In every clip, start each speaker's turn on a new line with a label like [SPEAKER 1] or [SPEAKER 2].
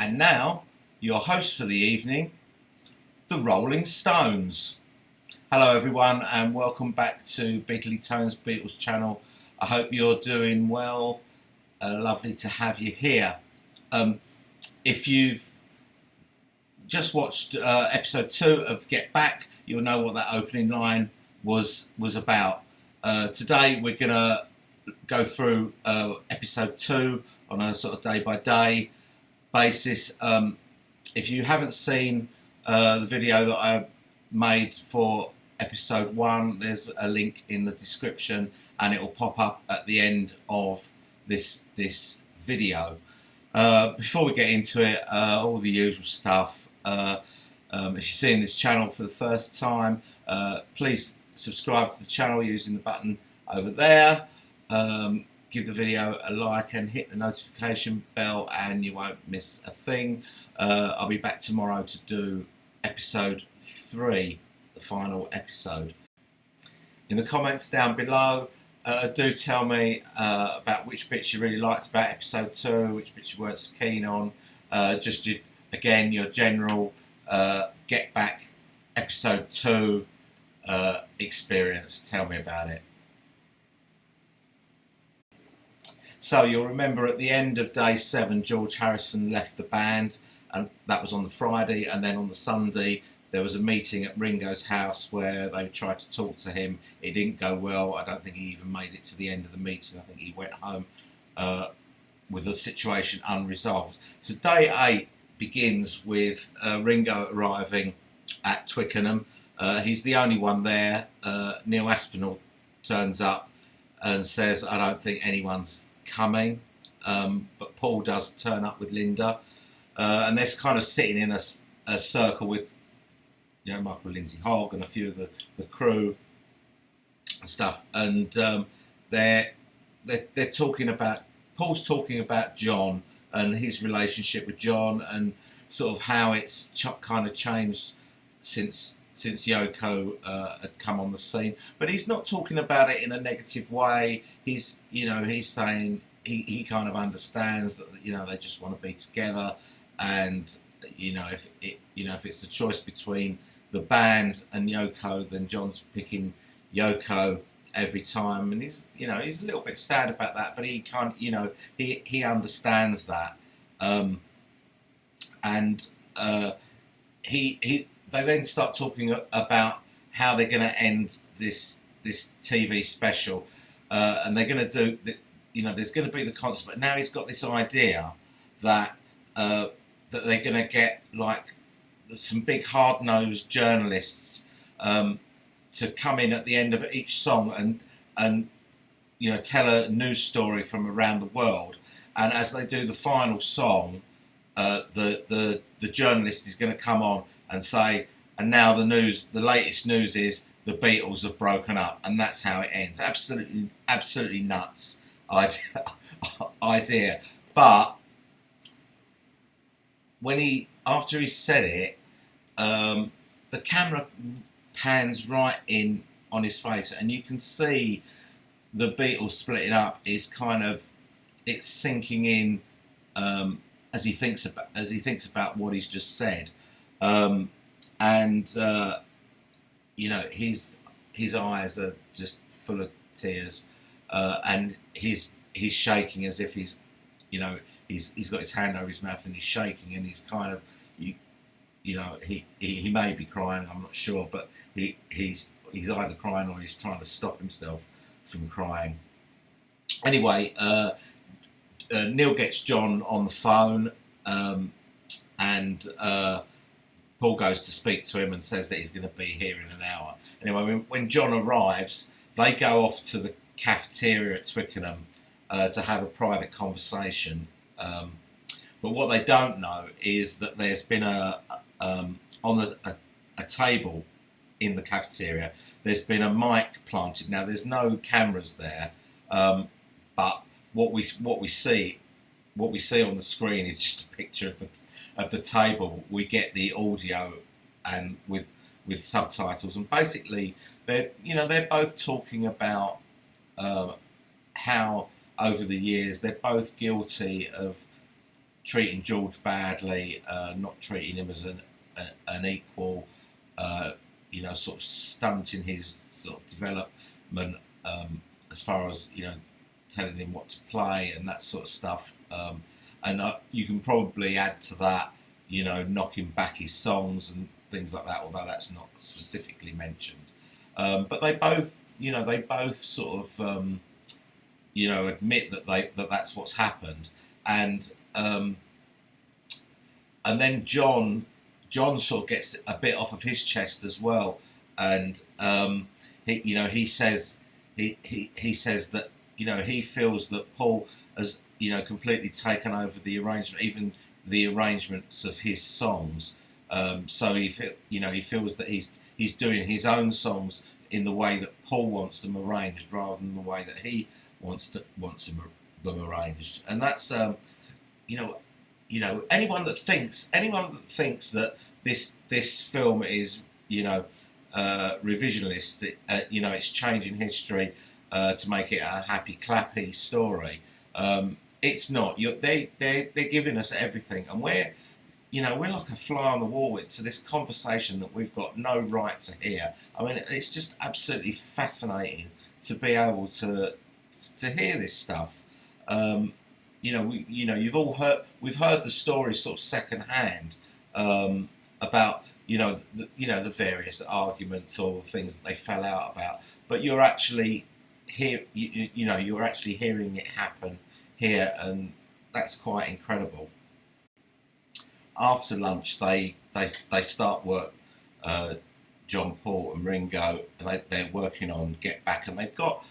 [SPEAKER 1] And now, your host for the evening, the Rolling Stones. Hello everyone and welcome back to Beatly Tones Beatles channel. I hope you're doing well. Lovely to have you here. If you've just watched episode 2 of Get Back, you'll know what that opening line was about. Today we're going to go through episode 2 on a sort of day-by-day basis. If you haven't seen the video that I made for episode 1, there's a link in the description and it will pop up at the end of this video. Before we get into it, all the usual stuff. If you're seeing this channel for the first time, please subscribe to the channel using the button over there. Give the video a like and hit the notification bell and you won't miss a thing. I'll be back tomorrow to do episode 3, the final episode. In the comments down below, do tell me about which bits you really liked about episode 2, which bits you weren't so keen on. Again, your general Get Back episode 2 experience. Tell me about it. So you'll remember at the end of day 7, George Harrison left the band, and that was on the Friday, and then on the Sunday there was a meeting at Ringo's house where they tried to talk to him. It didn't go well. I don't think he even made it to the end of the meeting. I think he went home with the situation unresolved. So day 8 begins with Ringo arriving at Twickenham. He's the only one there. Neil Aspinall turns up and says, I don't think anyone's coming, but Paul does turn up with Linda, and they're kind of sitting in a circle with, you know, Michael Lindsay Hogg and a few of the crew and stuff, and they're talking about, Paul's talking about John and his relationship with John and sort of how it's kind of changed since Yoko had come on the scene, but he's not talking about it in a negative way. He's saying he kind of understands that, you know, they just want to be together, and if it's a choice between the band and Yoko, then John's picking Yoko every time, and he's a little bit sad about that, but he he understands that, They then start talking about how they're going to end this TV special, and they're going to do there's going to be the concert. But now he's got this idea that they're going to get like some big hard-nosed journalists to come in at the end of each song and tell a news story from around the world. And as they do the final song, the journalist is going to come on and say, and now the latest news is the Beatles have broken up, and that's how it ends. Absolutely nuts idea. But after he said it, the camera pans right in on his face, and you can see the Beatles splitting up is it's sinking in as he thinks about what he's just said. His eyes are just full of tears, and he's shaking as if he's got his hand over his mouth and he's shaking, and he's kind of he may be crying, I'm not sure, but he's either crying or he's trying to stop himself from crying. Anyway, Neil gets John on the phone, and Paul goes to speak to him and says that he's going to be here in an hour. Anyway, when John arrives, they go off to the cafeteria at Twickenham to have a private conversation. But what they don't know is that there's been on a table in the cafeteria, there's been a mic planted. Now there's no cameras there, but what we see on the screen is just a picture of the table. We get the audio and with subtitles, and basically they're both talking about how over the years they're both guilty of treating George badly, not treating him as an equal, sort of stunting his sort of development, as far as, telling him what to play and that sort of stuff. And you can probably add to that, knocking back his songs and things like that, although that's not specifically mentioned. But they both, sort of, admit that that's what's happened, and then John sort of gets a bit off of his chest as well, and he says that he feels that Paul has completely taken over the arrangement, even the arrangements of his songs. So he feels that he's doing his own songs in the way that Paul wants them arranged, rather than the way that he wants them arranged. And that's anyone that thinks that this film is revisionist, it's changing history to make it a happy clappy story. It's not. They're giving us everything, and we're like a fly on the wall into this conversation that we've got no right to hear. I mean, it's just absolutely fascinating to be able to hear this stuff. We've heard the story sort of secondhand, about the various arguments or the things that they fell out about, but you're actually you're actually hearing it happen here, and that's quite incredible. After lunch, they start work. John, Paul, and Ringo, and they're working on Get Back, and they've got,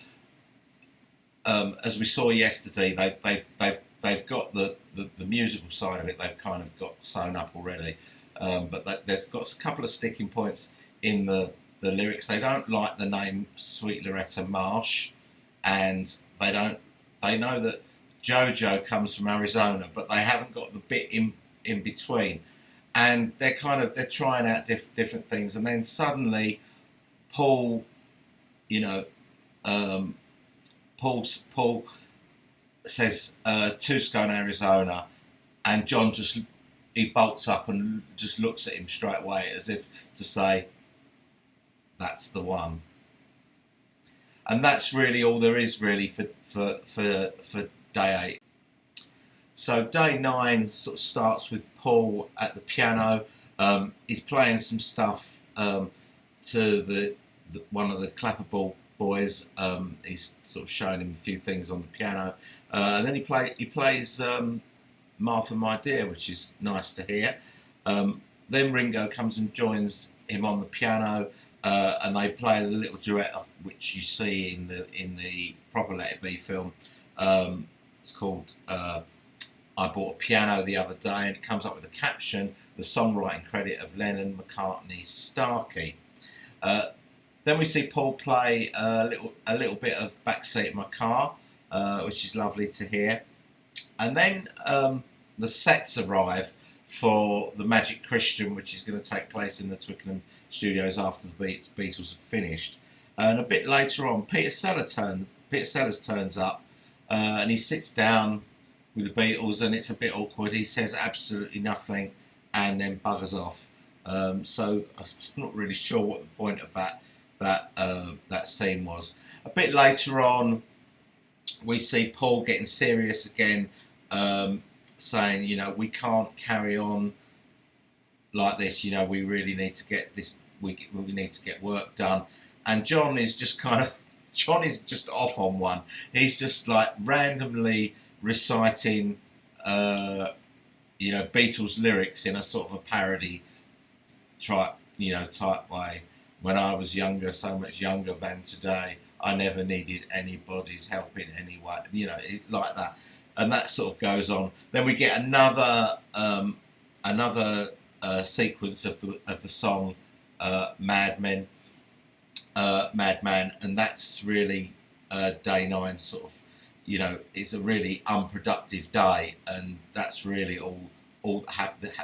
[SPEAKER 1] as we saw yesterday, they've got the musical side of it. They've kind of got sewn up already, but they've got a couple of sticking points in the lyrics. They don't like the name Sweet Loretta Marsh, and they know that JoJo comes from Arizona, but they haven't got the bit in between, and they're trying out different things, and then suddenly Paul says Tucson, Arizona, and John he bolts up and just looks at him straight away as if to say, that's the one. And that's really all there is really for day 8. So day 9 sort of starts with Paul at the piano. He's playing some stuff to the one of the Clapperball boys. He's sort of showing him a few things on the piano, and then he plays Martha My Dear, which is nice to hear. Then Ringo comes and joins him on the piano, and they play the little duet which you see in the proper Let It Be film. It's called I Bought a Piano the Other Day, and it comes up with a caption, the songwriting credit of Lennon, McCartney, Starkey. Then we see Paul play a little bit of Backseat of My Car, which is lovely to hear. And then the sets arrive for the Magic Christian, which is going to take place in the Twickenham studios after the Beatles have finished. And a bit later on, Peter Sellers turns up, and he sits down with the Beatles, and it's a bit awkward. He says absolutely nothing, and then buggers off. So I'm not really sure what the point of that scene was. A bit later on, we see Paul getting serious again, saying, we can't carry on like this. We really need to get this. We need to get work done. And John is just off on one. He's just like randomly reciting, Beatles lyrics in a sort of a parody type way. When I was younger, so much younger than today, I never needed anybody's help in any way. Like that, and that sort of goes on. Then we get another sequence of the song Madman, and that's really day 9 sort of. It's a really unproductive day, and that's really all.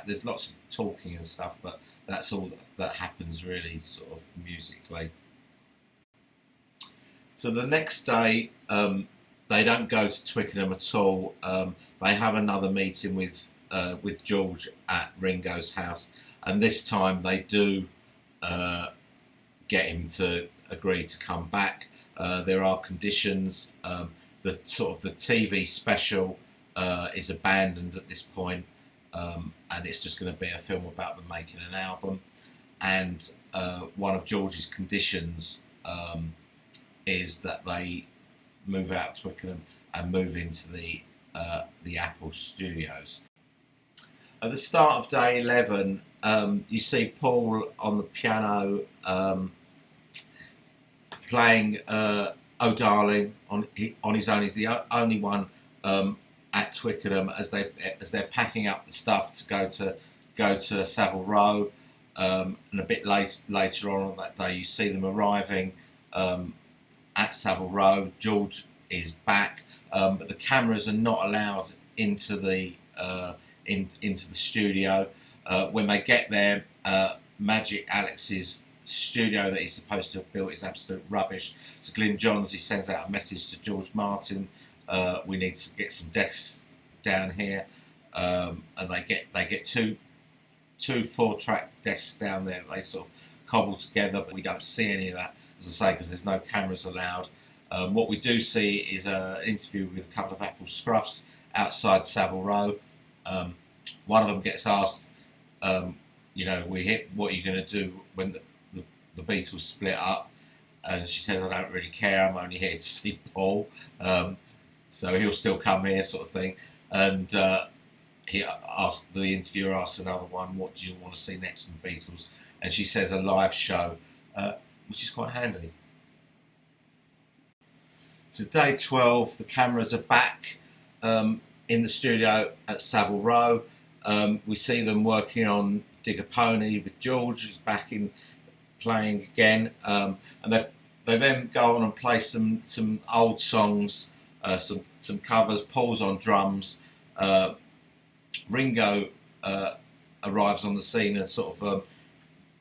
[SPEAKER 1] There's lots of talking and stuff, but that's all that happens really, sort of musically. So the next day, they don't go to Twickenham at all. They have another meeting with with George at Ringo's house, and this time they do get him to agree to come back. There are conditions. The TV special is abandoned at this point, and it's just going to be a film about them making an album. And one of George's conditions is that they move out of Twickenham and move into the Apple studios. At the start of day 11, you see Paul on the piano playing "Oh Darling" on his own. He's the only one at Twickenham as they're packing up the stuff to go to Savile Row. And a bit later on that day, you see them arriving at Savile Row. George is back, but the cameras are not allowed into the studio. When they get there, Magic Alex's studio that he's supposed to have built is absolute rubbish. So Glyn Johns, he sends out a message to George Martin. We need to get some desks down here, and they get two 4-track desks down there. They sort of cobble together, but we don't see any of that, as I say, because there's no cameras allowed. What we do see is an interview with a couple of Apple scruffs outside Savile Row. One of them gets asked, what are you going to do when the Beatles split up? And she says, I don't really care, I'm only here to see Paul. So he'll still come here, sort of thing. And the interviewer asks another one, what do you want to see next from the Beatles? And she says a live show, which is quite handy. So day 12, the cameras are back in the studio at Savile Row. We see them working on Dig a Pony with George, who's back in playing again. And they then go on and play some old songs, some covers. Paul's on drums. Ringo arrives on the scene and sort of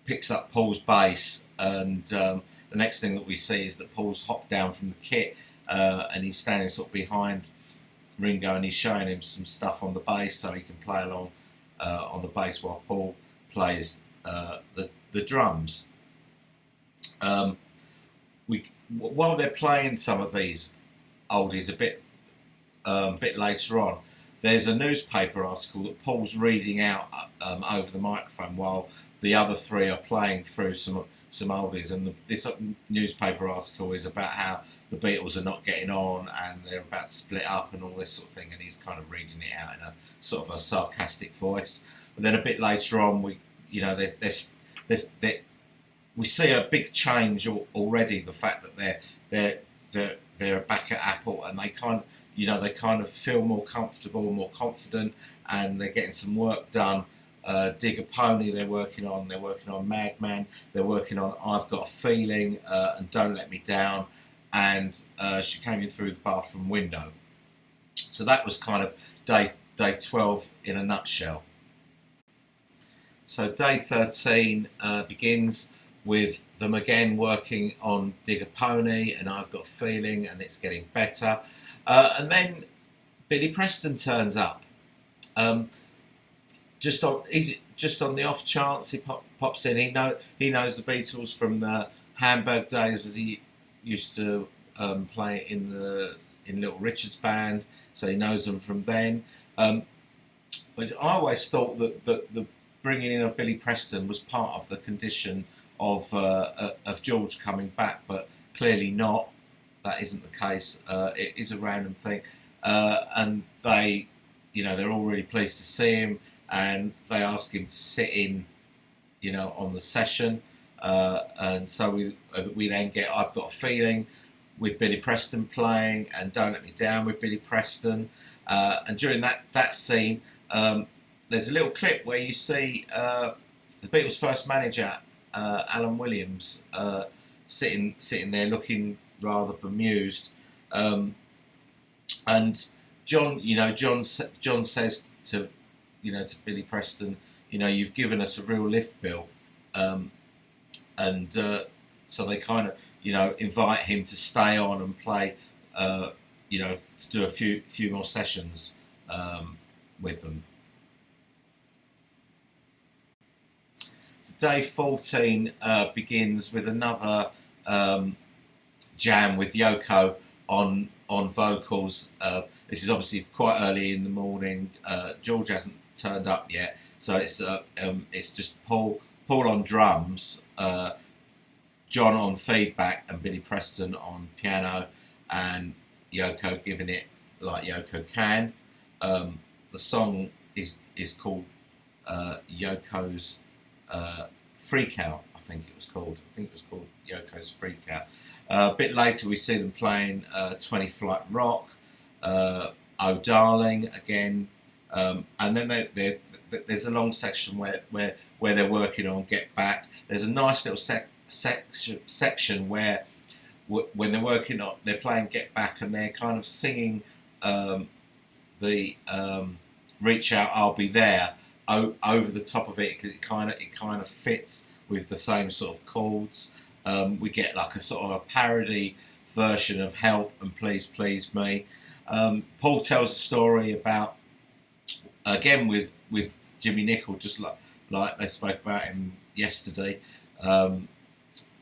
[SPEAKER 1] picks up Paul's bass, and the next thing that we see is that Paul's hopped down from the kit, and he's standing sort of behind Ringo, and he's showing him some stuff on the bass so he can play along on the bass while Paul plays the drums. While they're playing some of these oldies a bit later on, there's a newspaper article that Paul's reading out over the microphone while the other three are playing through some oldies, and this newspaper article is about how the Beatles are not getting on and they're about to split up and all this sort of thing, and he's kind of reading it out in a sort of a sarcastic voice. And then a bit later on, we see a big change already. The fact that they're back at Apple, and they kind of feel more comfortable, more confident, and they're getting some work done. Dig a Pony they're working on Madman, they're working on I've Got a Feeling, and Don't Let Me Down, and She Came In Through the Bathroom Window. So that was kind of day 12 in a nutshell. So day 13 begins with them again working on Dig a Pony and I've Got a Feeling, and it's getting better. And then Billy Preston turns up. Just on the off chance he pops in. He knows the Beatles from the Hamburg days, as he used to play in Little Richard's band, so he knows them from then. But I always thought that the bringing in of Billy Preston was part of the condition of George coming back, but clearly not. That isn't the case. It is a random thing, and they're all really pleased to see him, and they ask him to sit in, on the session, and so we then get I've Got a Feeling with Billy Preston playing, and Don't Let Me Down with Billy Preston, and during that scene, there's a little clip where you see the Beatles' first manager, Alan Williams, sitting there looking rather bemused, and John says to Billy Preston, you've given us a real lift bill, and so they kind of invite him to stay on and play, to do a few more sessions with them. day 14 begins with another jam with Yoko on vocals. This is obviously quite early in the morning. George hasn't turned up yet, so it's just Paul on drums, John on feedback, and Billy Preston on piano, and Yoko giving it like Yoko can. The song is called Yoko's Freak Out. I think it was called Yoko's Freak Out. A bit later we see them playing 20 Flight Rock, Oh Darling again, and then there's a long section where they're working on Get Back. There's a nice little section where when they're playing Get Back and they're kind of singing the Reach Out, I'll Be There over the top of it, because it kind of fits with the same sort of chords. We get like a sort of a parody version of Help and Please Please Me. Paul tells a story about, again with Jimmy Nicol, just like they spoke about him yesterday.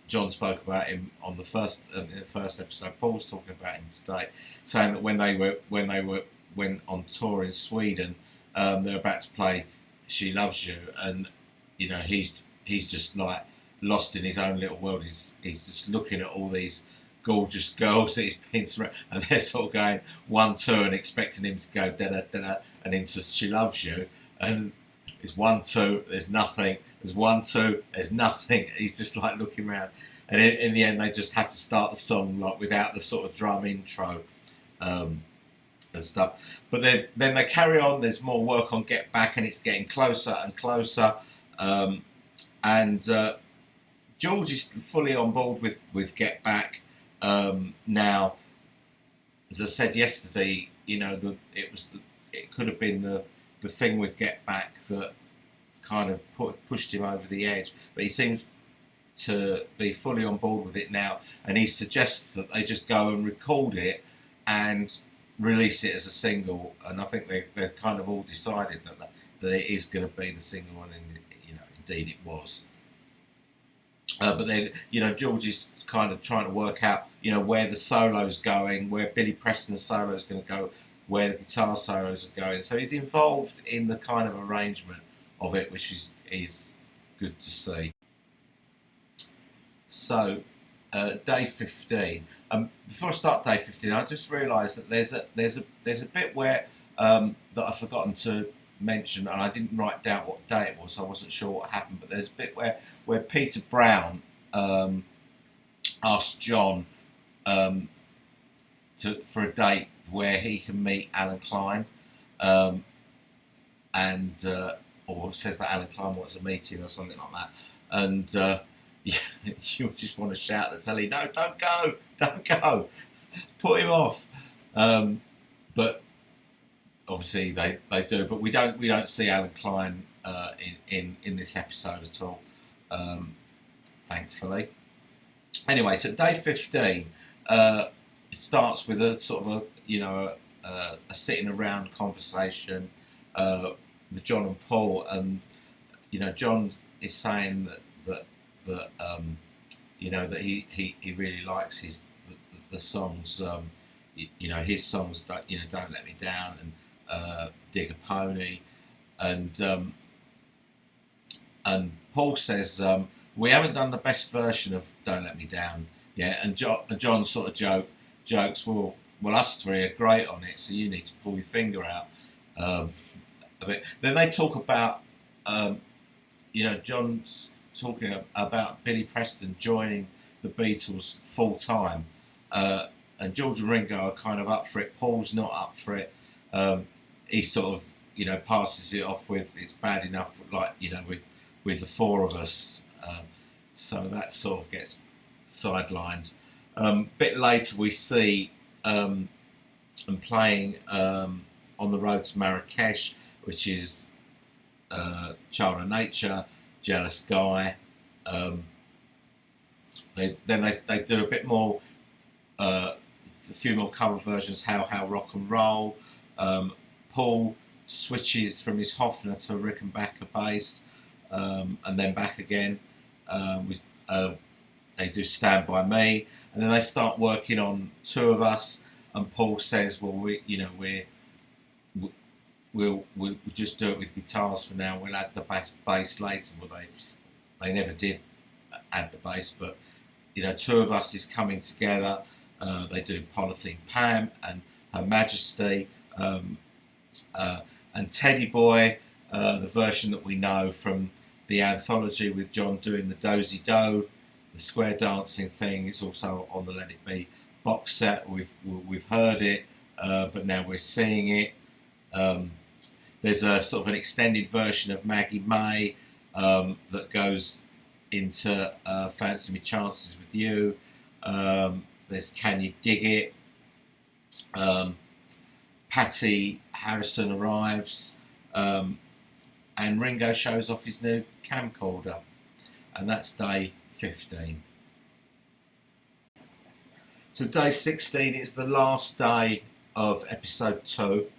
[SPEAKER 1] John spoke about him on the first episode. Paul's talking about him today, saying that when they went on tour in Sweden, they're about to play She Loves You, and you know he's just like lost in his own little world. He's just looking at all these gorgeous girls that he's been surrounded, and they're sort of going 1, 2, and expecting him to go da da da da, and into She Loves You, and it's 1, 2, there's nothing. There's 1, 2, there's nothing. He's just like looking around, and in the end they just have to start the song like without the sort of drum intro and stuff. But then they carry on. There's more work on Get Back, and it's getting closer and closer. And George is fully on board with Get Back now. As I said yesterday, you know, it could have been the thing with Get Back that kind of pushed him over the edge, but he seems to be fully on board with it now, and he suggests that they just go and record it and release it as a single. And I think they've kind of all decided that it is going to be the single, and indeed it was. But then, George is kind of trying to work out, where the solo's going, where Billy Preston's solo is going to go, where the guitar solos are going. So he's involved in the kind of arrangement of it, which is good to see. So, day 15. Before I start day 15, I just realised that there's a bit where that I've forgotten to mention, and I didn't write down what day it was, so I wasn't sure what happened. But there's a bit where Peter Brown asked John for a date where he can meet Alan Klein, or says that Alan Klein wants a meeting or something like that, and you just want to shout at the telly, no, don't go, put him off. But obviously they do, but we don't see Alan Klein in this episode at all, thankfully. Anyway, so day 15 it starts with a sort of a sitting around conversation with John and Paul, and John is saying that he really likes the songs, his songs, Don't Let Me Down and Dig a Pony, and Paul says we haven't done the best version of Don't Let Me Down yet, and John sort of jokes, well us three are great on it, so you need to pull your finger out a bit. Then they talk about John's talking about Billy Preston joining the Beatles full time, and George and Ringo are kind of up for it. Paul's not up for it. He sort of passes it off with it's bad enough, like with the four of us. So that sort of gets sidelined. Bit later we see them playing on the road to Marrakesh, which is Child of Nature, Jealous Guy. They do a bit more, a few more cover versions. How Rock and Roll. Paul switches from his Hofner to a Rickenbacker bass. and then back again. They do Stand By Me, and then they start working on Two of Us. And Paul says, "Well, we'll just do it with guitars for now. We'll add the bass later." Well, they never did add the bass, but Two of Us is coming together. They do Polythene Pam and Her Majesty, and Teddy Boy, the version that we know from the anthology with John doing the Dozy Do, the square dancing thing. It's also on the Let It Be box set. We've heard it, but now we're seeing it. There's a sort of an extended version of Maggie May that goes into Fancy Me Chances With You. There's Can You Dig It? Patty Harrison arrives, and Ringo shows off his new camcorder, and that's day 15. So day 16 is the last day of episode 2,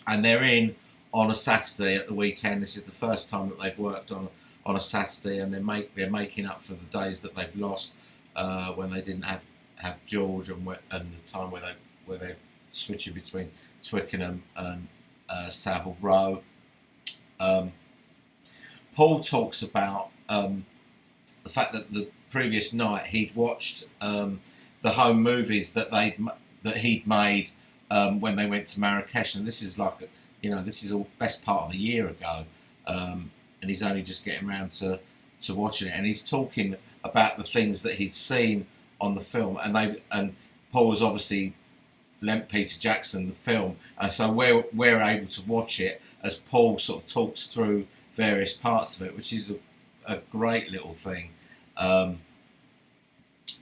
[SPEAKER 1] and they're in on a Saturday at the weekend. This is the first time that they've worked on a Saturday, and they're making up for the days that they've lost when they didn't have George, and the time where they're switching between Twickenham and Savile Row. Paul talks about the fact that the previous night he'd watched the home movies that he'd made when they went to Marrakesh, and this is this is all best part of a year ago, and he's only just getting around to watching it, and he's talking about the things that he's seen on the film, and Paul was obviously lent Peter Jackson the film, and so we're able to watch it as Paul sort of talks through various parts of it, which is a great little thing.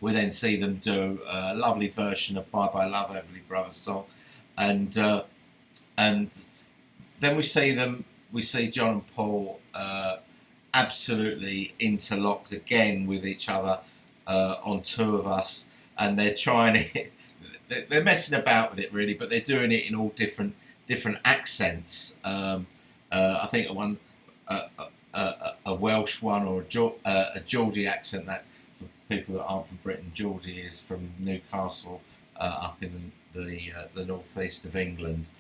[SPEAKER 1] We then see them do a lovely version of Bye Bye Love Everly Brothers song, and then we see John and Paul absolutely interlocked again with each other on Two of Us, and they're trying it. They're messing about with it really, but they're doing it in all different accents. I think a Welsh one, or a Geordie accent. That for people that aren't from Britain, Geordie is from Newcastle, up in the northeast of England.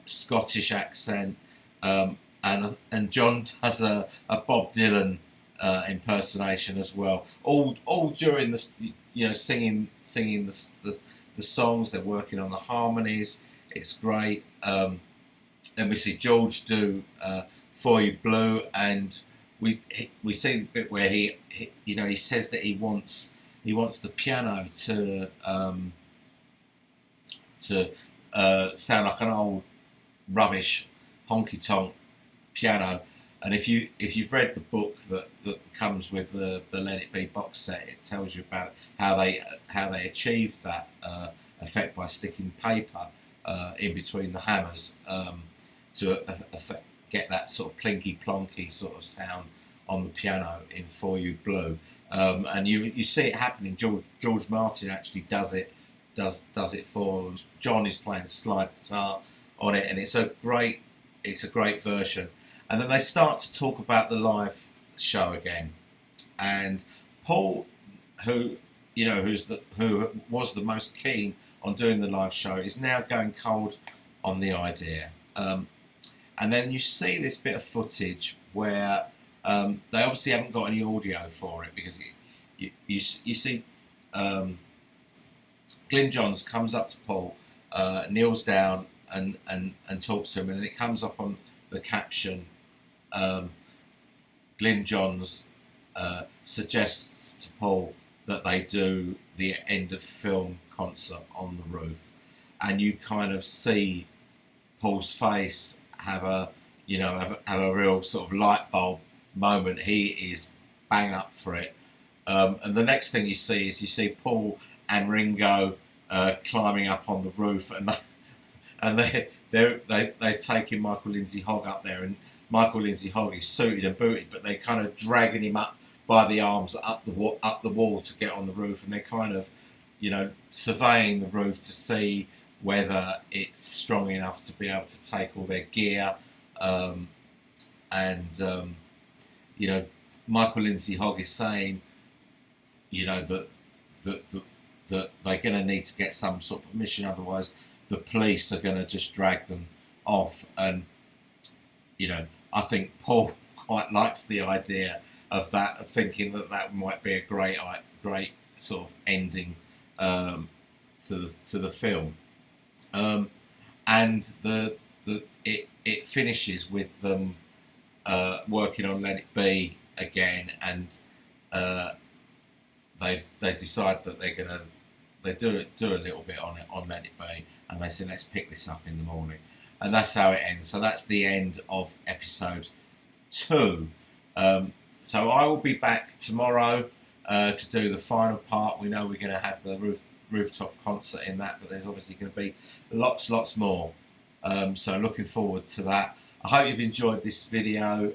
[SPEAKER 1] Scottish accent, and John does a Bob Dylan impersonation as well. All during the singing the songs. They're working on the harmonies. It's great. Then we see George do For You Blue, and we see the bit where he says that he wants the piano to sound like an old rubbish honky tonk piano. And if you've read the book that comes with the Let It Be box set, it tells you about how they achieved that effect by sticking paper in between the hammers to get that sort of plinky plonky sort of sound on the piano in For You Blue. And you see it happening. George Martin actually does it for them. John is playing slide guitar on it, and it's a great version. And then they start to talk about the live show again, and Paul, who was the most keen on doing the live show, is now going cold on the idea. And then you see this bit of footage where they obviously haven't got any audio for it, because you see Glyn Johns comes up to Paul, kneels down and talks to him, and it comes up on the caption. Glyn Johns suggests to Paul that they do the end of film concert on the roof, and you kind of see Paul's face have a real sort of light bulb moment. He is bang up for it, and the next thing you see Paul and Ringo climbing up on the roof, and they're taking Michael Lindsay Hogg up there, and Michael Lindsay Hogg is suited and booted, but they're kind of dragging him up by the arms up the wall to get on the roof, and they're kind of surveying the roof to see whether it's strong enough to be able to take all their gear, and you know, Michael Lindsay Hogg is saying, you know, that they're going to need to get some sort of permission, otherwise the police are going to just drag them off. And you know, I think Paul quite likes the idea of that, thinking that that might be a great sort of ending to the film. And it finishes with them working on Let It Be again, and they decide that they do a little bit on it on Let It Be, and they say let's pick this up in the morning, and that's how it ends. So that's the end of episode 2. So I will be back tomorrow to do the final part. We know we're going to have the rooftop concert in that, but there's obviously going to be lots more. So looking forward to that. I hope you've enjoyed this video.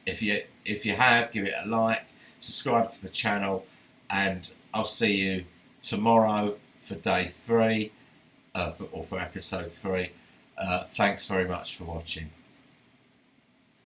[SPEAKER 1] If you have, give it a like, subscribe to the channel, and I'll see you tomorrow for day 3 or for episode 3. Thanks very much for watching.